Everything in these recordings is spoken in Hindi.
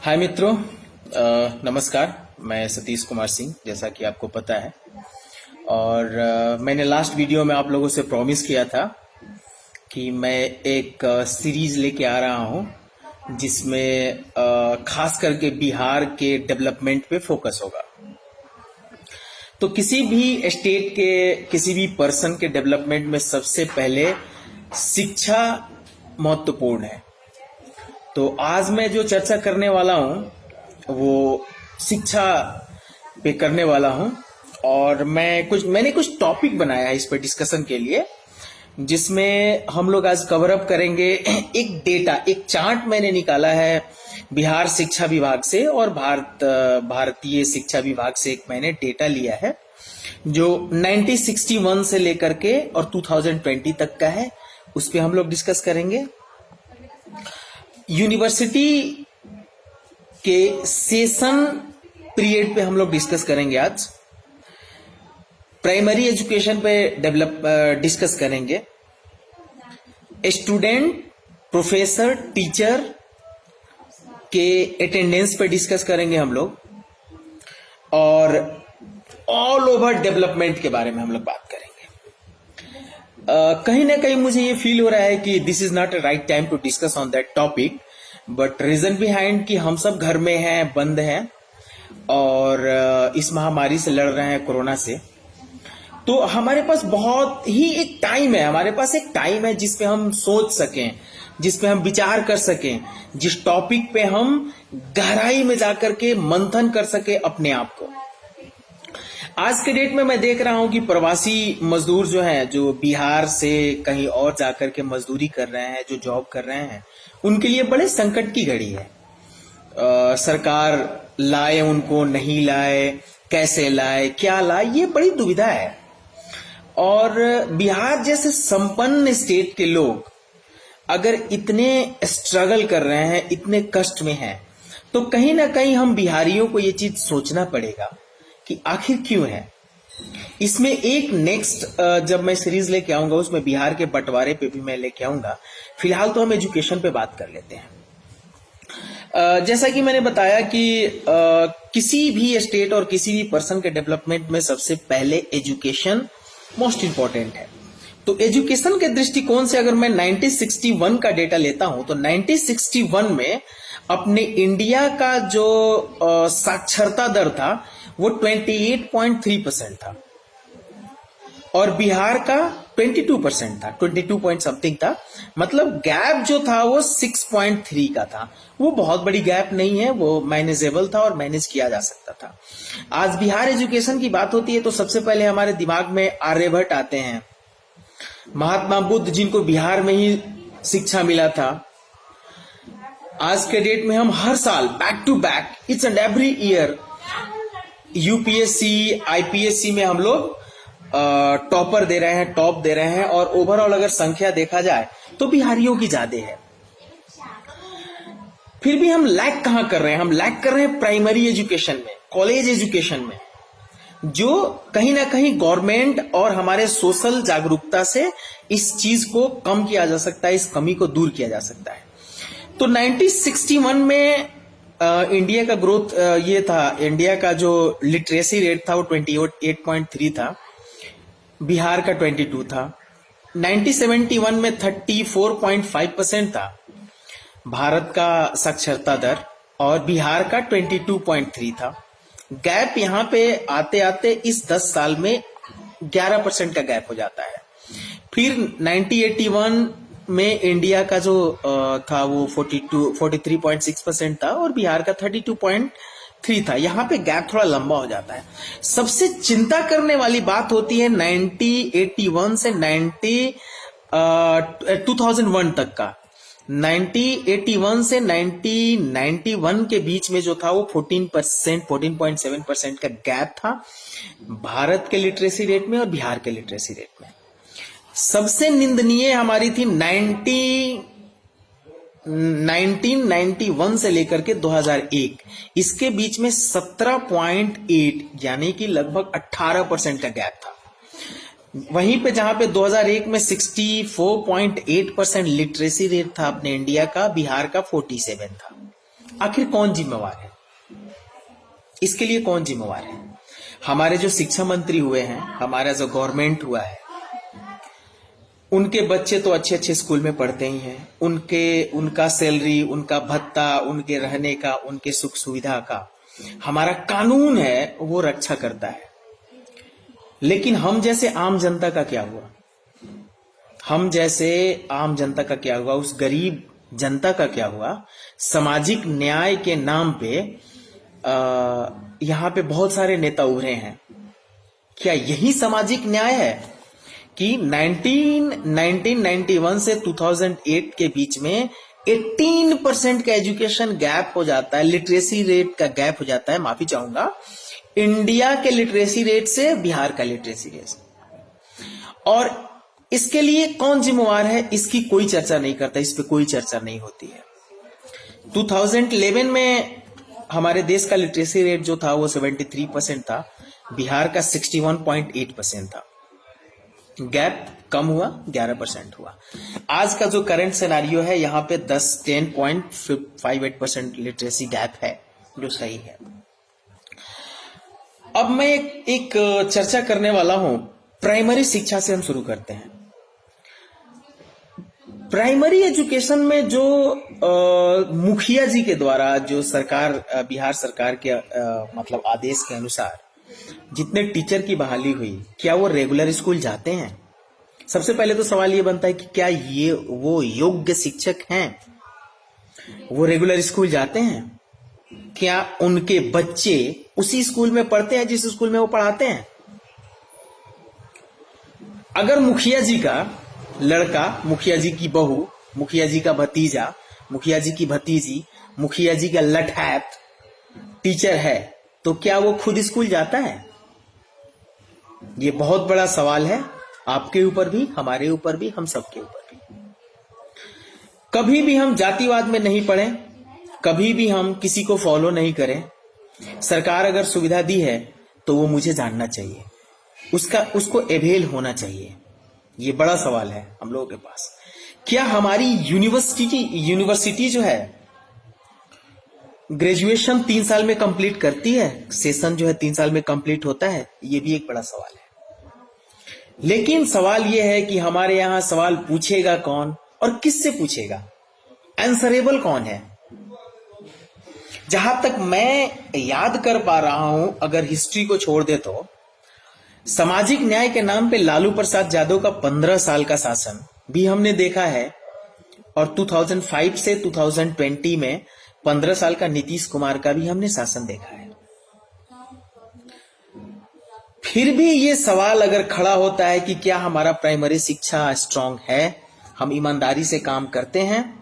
हाय मित्रों, नमस्कार। मैं सतीश कुमार सिंह, जैसा कि आपको पता है। और मैंने लास्ट वीडियो में आप लोगों से प्रॉमिस किया था कि मैं एक सीरीज लेके आ रहा हूं जिसमें खास करके बिहार के डेवलपमेंट पे फोकस होगा। तो किसी भी स्टेट के किसी भी पर्सन के डेवलपमेंट में सबसे पहले शिक्षा महत्वपूर्ण है। तो आज मैं जो चर्चा करने वाला हूं वो शिक्षा पे करने वाला हूं। और मैंने कुछ टॉपिक बनाया है इस पे डिस्कशन के लिए, जिसमें हम लोग आज कवर अप करेंगे। एक चार्ट मैंने निकाला है बिहार शिक्षा विभाग से, और भारतीय शिक्षा विभाग से एक मैंने डेटा लिया है जो 1961 से लेकर के और 2020 तक का है। उस पे हम लोग डिस्कस करेंगे। यूनिवर्सिटी के सेशन पीरियड पे हम लोग डिस्कस करेंगे आज। प्राइमरी एजुकेशन पे डिस्कस करेंगे। स्टूडेंट, प्रोफेसर, टीचर के अटेंडेंस पे डिस्कस करेंगे हम लोग। और ऑल ओवर डेवलपमेंट के बारे में हम लोग बात करेंगे। कहीं ना कहीं मुझे ये फील हो रहा है कि this is not a right time to discuss on that topic, but reason behind कि हम सब घर में हैं, बंद हैं और इस महामारी से लड़ रहे हैं, कोरोना से। तो हमारे पास बहुत ही एक टाइम है, हमारे पास एक टाइम है जिसपे हम सोच सकें, जिसपे हम विचार कर सकें, जिस टॉपिक पे हम गहराई में जाकर के मंथन कर सके अपने आप को। आज के डेट में मैं देख रहा हूं कि प्रवासी मजदूर जो हैं, जो बिहार से कहीं और जाकर के मजदूरी कर रहे हैं, जो जॉब कर रहे हैं, उनके लिए बड़े संकट की घड़ी है। सरकार लाए उनको, नहीं लाए, कैसे लाए, क्या लाए, ये बड़ी दुविधा है। और बिहार जैसे संपन्न स्टेट के लोग अगर इतने स्ट्रगल कर रहे हैं, इतने कष्ट में हैं, तो कहीं ना कहीं हम बिहारियों को ये चीज सोचना पड़ेगा कि आखिर क्यों है। इसमें एक नेक्स्ट जब मैं सीरीज लेके आऊंगा उसमें बिहार के बंटवारे पे भी मैं लेके आऊंगा। फिलहाल तो हम एजुकेशन पे बात कर लेते हैं। जैसा कि मैंने बताया कि किसी भी स्टेट और किसी भी पर्सन के डेवलपमेंट में सबसे पहले एजुकेशन मोस्ट इंपॉर्टेंट है। तो एजुकेशन के दृष्टिकोण से अगर मैं 1961 का डेटा लेता हूं तो 1961 में अपने इंडिया का जो साक्षरता दर था वो 28.3% था और बिहार का 22% था, 22 पॉइंट समथिंग था। मतलब गैप जो था वो 6.3 का था। वो बहुत बड़ी गैप नहीं है, वो मैनेजेबल था और मैनेज किया जा सकता था। आज बिहार एजुकेशन की बात होती है तो सबसे पहले हमारे दिमाग में आर्यभट्ट आते हैं, महात्मा बुद्ध, जिनको बिहार में ही शिक्षा मिला था। आज के डेट में हम हर साल back to back it's and every year UPSC, IPSC में हम लोग टॉपर दे रहे हैं, टॉप दे रहे हैं। और ओवरऑल अगर संख्या देखा जाए तो बिहारियों की ज्यादा है। फिर भी हम लैक कहां कर रहे हैं? हम लैक कर रहे हैं प्राइमरी एजुकेशन में, कॉलेज एजुकेशन में, जो कहीं ना कहीं गवर्नमेंट और हमारे सोशल जागरूकता से इस चीज को कम किया जा सकता है, इस कमी को दूर किया जा सकता है। तो 1961 में इंडिया का ग्रोथ ये था, इंडिया का जो लिटरेसी रेट था वो 28.3 था, बिहार का 22 था। 1971 में 34.5% था भारत का साक्षरता दर और बिहार का 22.3 था। गैप यहाँ पे आते आते इस 10 साल में 11% का गैप हो जाता है। फिर 1981 में इंडिया का जो था वो 43.6% था और बिहार का 32.3 था। यहाँ पे गैप थोड़ा लंबा हो जाता है। सबसे चिंता करने वाली बात होती है 1981 से 2001 तक का। 1981 से 1991 के बीच में जो था वो 14.7% का गैप था भारत के लिटरेसी रेट में और बिहार के लिटरेसी रेट में। सबसे निंदनीय हमारी थी 1991 से लेकर के 2001, इसके बीच में 17.8 यानी कि लगभग 18% का गैप था। वहीं पे जहां पे 2001 में 64.8% लिटरेसी रेट था अपने इंडिया का, बिहार का 47 था। आखिर कौन जिम्मेवार है? इसके लिए कौन जिम्मेवार है? हमारे जो शिक्षा मंत्री हुए हैं, हमारा जो गवर्नमेंट हुआ है, उनके बच्चे तो अच्छे अच्छे स्कूल में पढ़ते ही हैं, उनका सैलरी, उनका भत्ता, उनके रहने का, उनके सुख सुविधा का हमारा कानून है वो रक्षा करता है। लेकिन हम जैसे आम जनता का क्या हुआ? हम जैसे आम जनता का क्या हुआ? उस गरीब जनता का क्या हुआ? सामाजिक न्याय के नाम पे यहाँ पे बहुत सारे नेता उभरे हैं। क्या यही सामाजिक न्याय है कि 1991 से 2008 के बीच में 18% का एजुकेशन गैप हो जाता है, लिटरेसी रेट का गैप हो जाता है, माफी चाहूंगा, इंडिया के लिटरेसी रेट से बिहार का लिटरेसी रेट, और इसके लिए कौन जिम्मेवार है? इसकी कोई चर्चा नहीं करता, इस पे कोई चर्चा नहीं होती है। 2011 में हमारे देश का लिटरेसी रेट जो था वो 73% था, बिहार का 61.8% था। गैप कम हुआ, 11% हुआ। आज का जो करंट सिनेरियो है यहाँ पे 10.58% लिटरेसी गैप है, जो सही है। अब मैं एक चर्चा करने वाला हूं, प्राइमरी शिक्षा से हम शुरू करते हैं। प्राइमरी एजुकेशन में जो मुखिया जी के द्वारा जो सरकार, बिहार सरकार के मतलब आदेश के अनुसार जितने टीचर की बहाली हुई, क्या वो रेगुलर स्कूल जाते हैं? सबसे पहले तो सवाल ये बनता है कि क्या ये वो योग्य शिक्षक हैं? वो रेगुलर स्कूल जाते हैं? क्या उनके बच्चे उसी स्कूल में पढ़ते हैं जिस स्कूल में वो पढ़ाते हैं? अगर मुखिया जी का लड़का, मुखिया जी की बहू, मुखिया जी का भतीजा, मुखिया जी की भतीजी, मुखिया जी का लठैत टीचर है, तो क्या वो खुद स्कूल जाता है? ये बहुत बड़ा सवाल है, आपके ऊपर भी, हमारे ऊपर भी, हम सबके ऊपर भी। कभी भी हम जातिवाद में नहीं पड़े, कभी भी हम किसी को फॉलो नहीं करें। सरकार अगर सुविधा दी है तो वो मुझे जानना चाहिए, उसको अवेल होना चाहिए। ये बड़ा सवाल है हम लोगों के पास। क्या हमारी यूनिवर्सिटी जो है ग्रेजुएशन 3 साल में कंप्लीट करती है? सेशन जो है 3 साल में कंप्लीट होता है? ये भी एक बड़ा सवाल है। लेकिन सवाल यह है कि हमारे यहां सवाल पूछेगा कौन और किससे पूछेगा? आंसरेबल कौन है? जहां तक मैं याद कर पा रहा हूं, अगर हिस्ट्री को छोड़ दे तो सामाजिक न्याय के नाम पे लालू प्रसाद यादव का 15 साल का शासन भी हमने देखा है, और 2005 से 2020 में 15 साल का नीतीश कुमार का भी हमने शासन देखा है। फिर भी ये सवाल अगर खड़ा होता है कि क्या हमारा प्राइमरी शिक्षा स्ट्रांग है, हम ईमानदारी से काम करते हैं,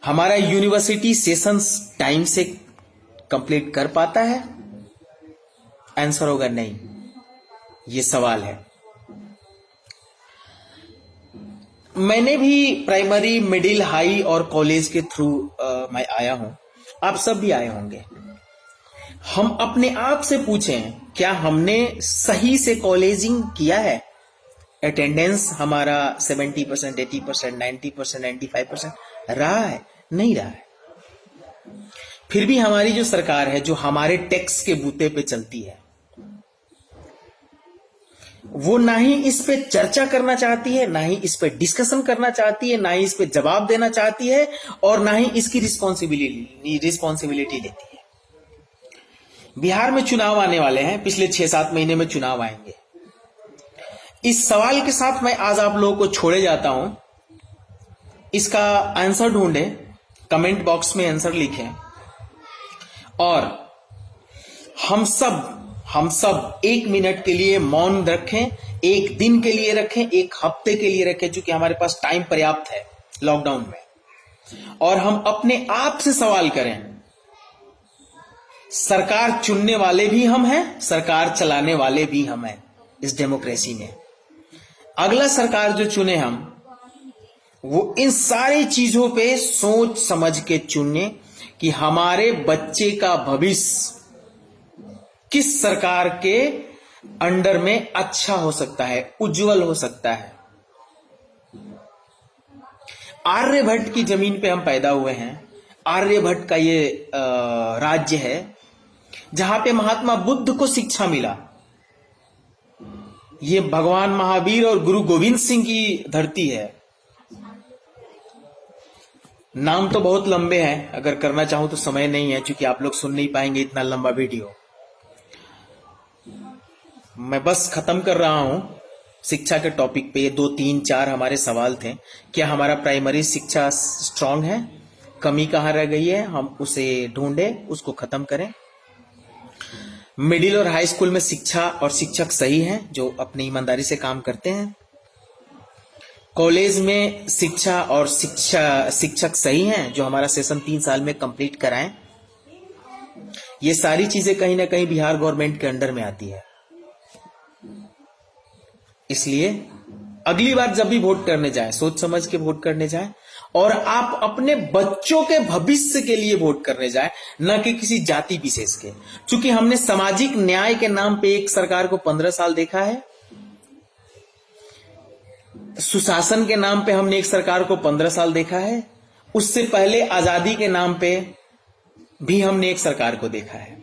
हमारा यूनिवर्सिटी सेशंस टाइम से कंप्लीट कर पाता है? आंसर होगा नहीं। ये सवाल है। मैंने भी प्राइमरी, मिडिल, हाई और कॉलेज के थ्रू मैं आया हूं, आप सब भी आए होंगे। हम अपने आप से पूछें, क्या हमने सही से कॉलेजिंग किया है? अटेंडेंस हमारा 70%, 80%, 90%, 95% रहा है? नहीं रहा है। फिर भी हमारी जो सरकार है, जो हमारे टैक्स के बूते पे चलती है, वो ना ही इस पे चर्चा करना चाहती है, ना ही इस पे डिस्कशन करना चाहती है, ना ही इस पे जवाब देना चाहती है, और ना ही इसकी रिस्पॉन्सिबिलिटी लेती है। बिहार में चुनाव आने वाले हैं, पिछले 6-7 महीने में चुनाव आएंगे। इस सवाल के साथ मैं आज आप लोगों को छोड़े जाता हूं। इसका आंसर ढूंढें, कमेंट बॉक्स में आंसर लिखें, और हम सब 1 मिनट के लिए मौन रखें, 1 दिन के लिए रखें, 1 हफ्ते के लिए रखें, क्योंकि हमारे पास टाइम पर्याप्त है लॉकडाउन में, और हम अपने आप से सवाल करें। सरकार चुनने वाले भी हम हैं, सरकार चलाने वाले भी हम हैं इस डेमोक्रेसी में। अगला सरकार जो चुने हम, वो इन सारी चीजों पे सोच समझ के चुने कि हमारे बच्चे का भविष्य किस सरकार के अंडर में अच्छा हो सकता है, उज्जवल हो सकता है। आर्यभट्ट की जमीन पे हम पैदा हुए हैं, आर्यभट्ट का ये राज्य है जहां पे महात्मा बुद्ध को शिक्षा मिला। ये भगवान महावीर और गुरु गोविंद सिंह की धरती है। नाम तो बहुत लंबे हैं, अगर करना चाहूं तो समय नहीं है, क्योंकि आप लोग सुन नहीं पाएंगे इतना लंबा वीडियो। मैं बस खत्म कर रहा हूं शिक्षा के टॉपिक पे। 2, 3, 4 हमारे सवाल थे। क्या हमारा प्राइमरी शिक्षा स्ट्रांग है? कमी कहां रह गई है? हम उसे ढूंढें, उसको खत्म करें। मिडिल और हाई स्कूल में शिक्षा और शिक्षक सही हैं जो अपनी ईमानदारी से काम करते हैं। कॉलेज में शिक्षा और शिक्षक सही हैं जो हमारा सेशन 3 साल में कंप्लीट कराएं। ये सारी चीजें कहीं ना कहीं बिहार गवर्नमेंट के अंडर में आती है। इसलिए अगली बार जब भी वोट करने जाए, सोच समझ के वोट करने जाए, और आप अपने बच्चों के भविष्य के लिए वोट करने जाए, न कि किसी जाति विशेष के। क्योंकि हमने सामाजिक न्याय के नाम पे एक सरकार को 15 साल देखा है, सुशासन के नाम पे हमने एक सरकार को 15 साल देखा है, उससे पहले आजादी के नाम पे भी हमने एक सरकार को देखा है।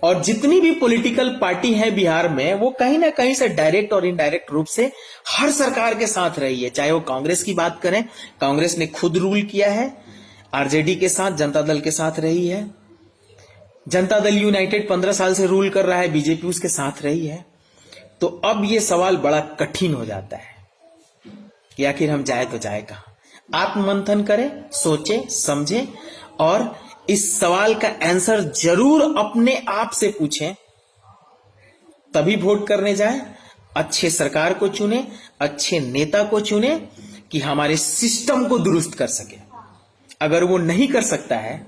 और जितनी भी पॉलिटिकल पार्टी है बिहार में, वो कहीं ना कहीं से डायरेक्ट और इनडायरेक्ट रूप से हर सरकार के साथ रही है। चाहे वो कांग्रेस की बात करें, कांग्रेस ने खुद रूल किया है, आरजेडी के साथ, जनता दल के साथ रही है। जनता दल यूनाइटेड 15 साल से रूल कर रहा है, बीजेपी उसके साथ रही है। तो अब ये सवाल बड़ा कठिन हो जाता है कि आखिर हम जाए तो जाए कहां। आत्ममंथन करें, सोचें, समझें, और इस सवाल का आंसर जरूर अपने आप से पूछें, तभी वोट करने जाएं। अच्छे सरकार को चुने, अच्छे नेता को चुने कि हमारे सिस्टम को दुरुस्त कर सके। अगर वो नहीं कर सकता है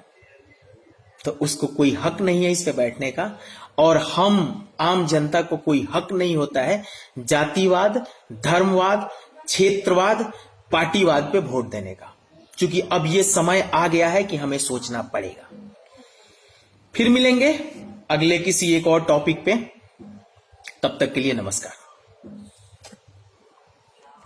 तो उसको कोई हक नहीं है इस पे बैठने का, और हम आम जनता को कोई हक नहीं होता है जातिवाद, धर्मवाद, क्षेत्रवाद, पार्टीवाद पे वोट देने का। क्योंकि अब ये समय आ गया है कि हमें सोचना पड़ेगा। फिर मिलेंगे अगले किसी एक और टॉपिक पे, तब तक के लिए नमस्कार।